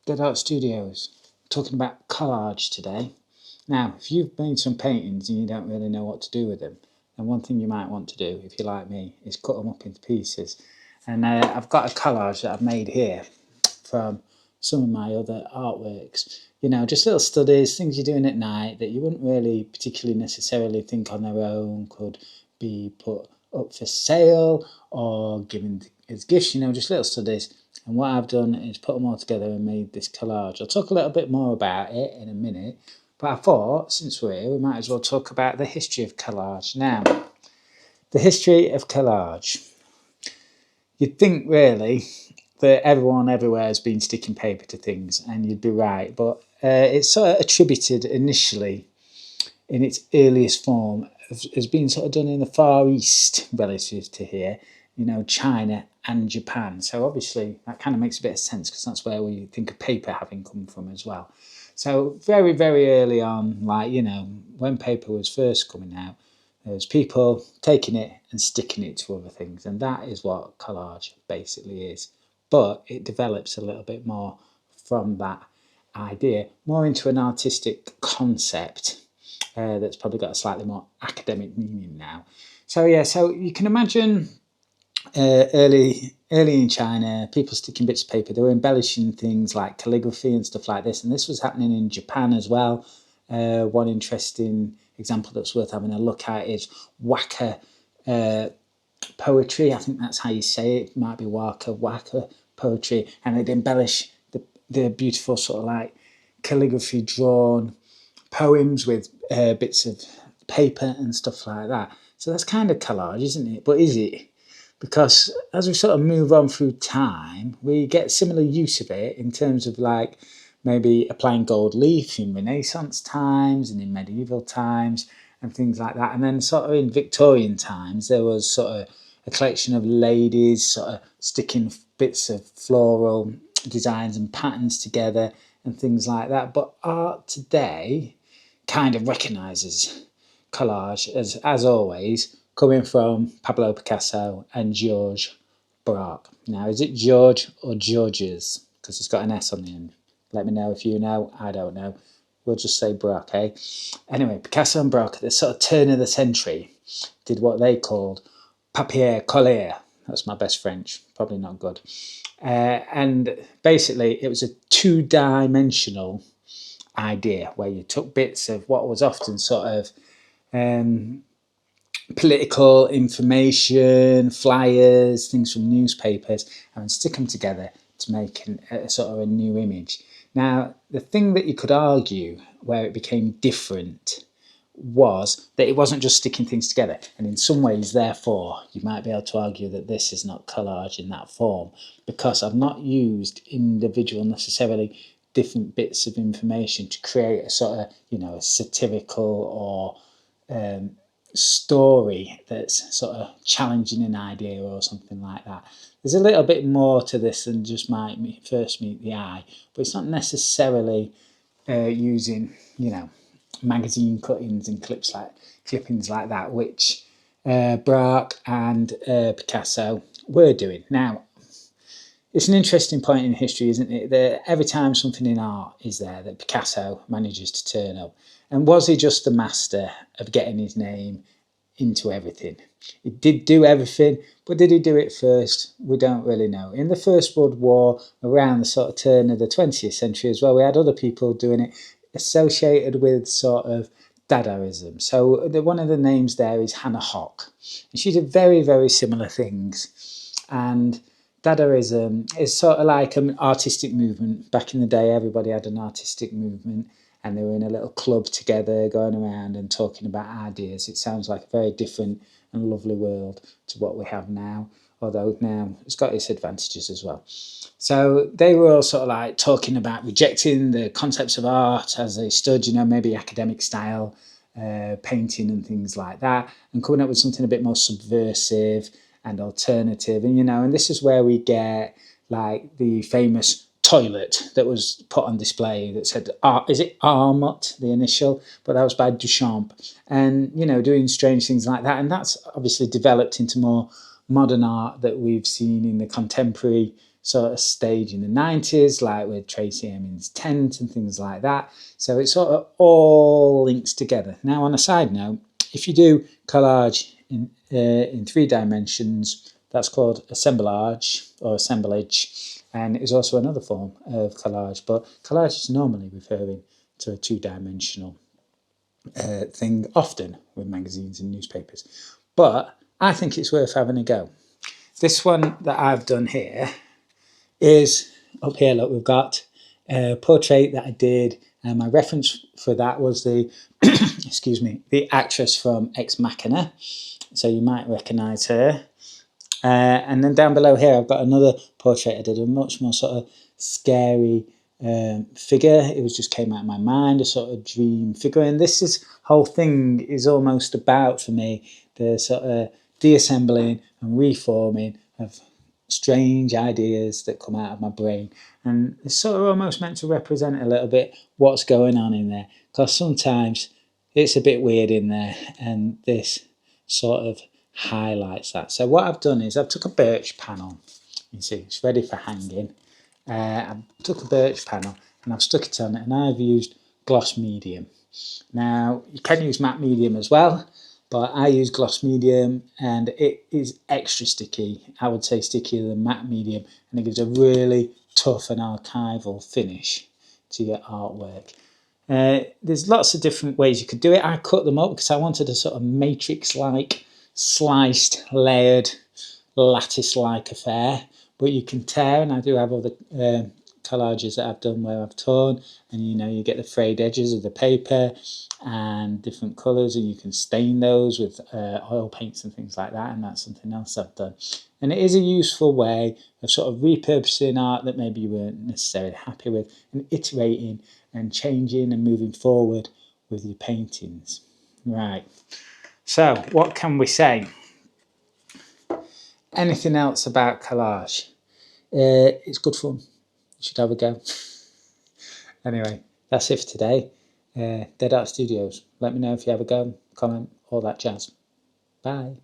Dead Art Studios, talking about collage today. Now, if you've made some paintings and you don't really know what to do with them, then one thing you might want to do, if you're like me, is cut them up into pieces. And I've got a collage that I've made here from some of my other artworks. You know, just little studies, things you're doing at night that you wouldn't really particularly necessarily think on their own could be put up for sale or given as gifts, you know, just little studies. And what I've done is put them all together and made this collage. I'll talk a little bit more about it in a minute, but I thought, since we're here, we might as well talk about the history of collage. Now, the history of collage. You'd think, really, that everyone everywhere has been sticking paper to things, and you'd be right, but it's sort of attributed initially in its earliest form as being sort of done in the Far East relative to here, you know, China and Japan. So obviously that kind of makes a bit of sense because that's where we think of paper having come from as well. So very, very early on, like, you know, when paper was first coming out, there was people taking it and sticking it to other things, and that is what collage basically is. But it develops a little bit more from that idea, more into an artistic concept that's probably got a slightly more academic meaning now. So yeah, so you can imagine early in China, people sticking bits of paper. They were embellishing things like calligraphy and stuff like this, and this was happening in Japan as well. One interesting example that's worth having a look at is waka poetry. I think that's how you say it. It might be waka poetry, and they'd embellish the beautiful sort of like calligraphy drawn poems with bits of paper and stuff like that. So that's kind of collage, isn't it? But is it? Because as we sort of move on through time, we get similar use of it in terms of like maybe applying gold leaf in Renaissance times and in medieval times and things like that. And then sort of in Victorian times, there was sort of a collection of ladies sort of sticking bits of floral designs and patterns together and things like that. But art today kind of recognises collage as always, coming from Pablo Picasso and George Braque. Now, is it George or Georges? Because it's got an S on the end. Let me know if you know. I don't know. We'll just say Braque, eh? Anyway, Picasso and Braque at the sort of turn of the century did what they called papier coller. That's my best French. Probably not good. And basically, it was a two-dimensional idea where you took bits of what was often sort of political information, flyers, things from newspapers, and stick them together to make a sort of a new image. Now, the thing that you could argue where it became different was that it wasn't just sticking things together. And in some ways, therefore, you might be able to argue that this is not collage in that form because I've not used individual necessarily different bits of information to create a sort of, you know, a satirical or story that's sort of challenging an idea or something like that. There's a little bit more to this than just might first meet the eye, but it's not necessarily using, you know, magazine cuttings and clippings like that, which Braque and Picasso were doing. Now, it's an interesting point in history, isn't it? That every time something in art is there, that Picasso manages to turn up. And was he just the master of getting his name into everything? He did do everything, but did he do it first? We don't really know. In the First World War, around the sort of turn of the 20th century as well, we had other people doing it associated with sort of Dadaism. So one of the names there is Hannah Hock. And she did very, very similar things. And Dadaism is sort of like an artistic movement. Back in the day, everybody had an artistic movement and they were in a little club together going around and talking about ideas. It sounds like a very different and lovely world to what we have now, although now it's got its advantages as well. So they were all sort of like talking about rejecting the concepts of art as they stood, you know, maybe academic style, painting and things like that, and coming up with something a bit more subversive and alternative. And, you know, and this is where we get like the famous toilet that was put on display that said, is it Armut, the initial? But that was by Duchamp. And, you know, doing strange things like that. And that's obviously developed into more modern art that we've seen in the contemporary sort of stage in the 90s, like with Tracy Emin's Tent and things like that. So it sort of all links together. Now, on a side note, if you do collage in 3 dimensions, that's called assemblage or assemblage, and it's also another form of collage, but collage is normally referring to a 2-dimensional thing, often with magazines and newspapers. But I think it's worth having a go. This one that I've done here is, up here, look, we've got a portrait that I did, and my reference for that was the, excuse me, the actress from Ex Machina, so you might recognise her. And then down below here, I've got another portrait I did, a much more sort of scary figure. It was just came out of my mind, a sort of dream figure. And this whole thing is almost about, for me, the sort of deassembling and reforming of strange ideas that come out of my brain. And it's sort of almost meant to represent a little bit what's going on in there, because sometimes it's a bit weird in there, and this sort of highlights that. So what I've done is I've took a birch panel. You see, it's ready for hanging. I took a birch panel and I've stuck it on it, and I've used gloss medium. Now, you can use matte medium as well, but I use gloss medium, and it is extra sticky. I would say stickier than matte medium, and it gives a really tough and archival finish to your artwork. There's lots of different ways you could do it. I cut them up because I wanted a sort of matrix-like, sliced, layered, lattice-like affair. But you can tear, and I do have other collages that I've done where I've torn, and you get the frayed edges of the paper and different colours, and you can stain those with oil paints and things like that, and that's something else I've done. And it is a useful way of sort of repurposing art that maybe you weren't necessarily happy with, and iterating and changing and moving forward with your paintings. Right, so what can we say? Anything else about collage? It's good fun. You should have a go. Anyway, that's it for today. Dead Art Studios. Let me know if you have a go, comment, all that jazz. Bye.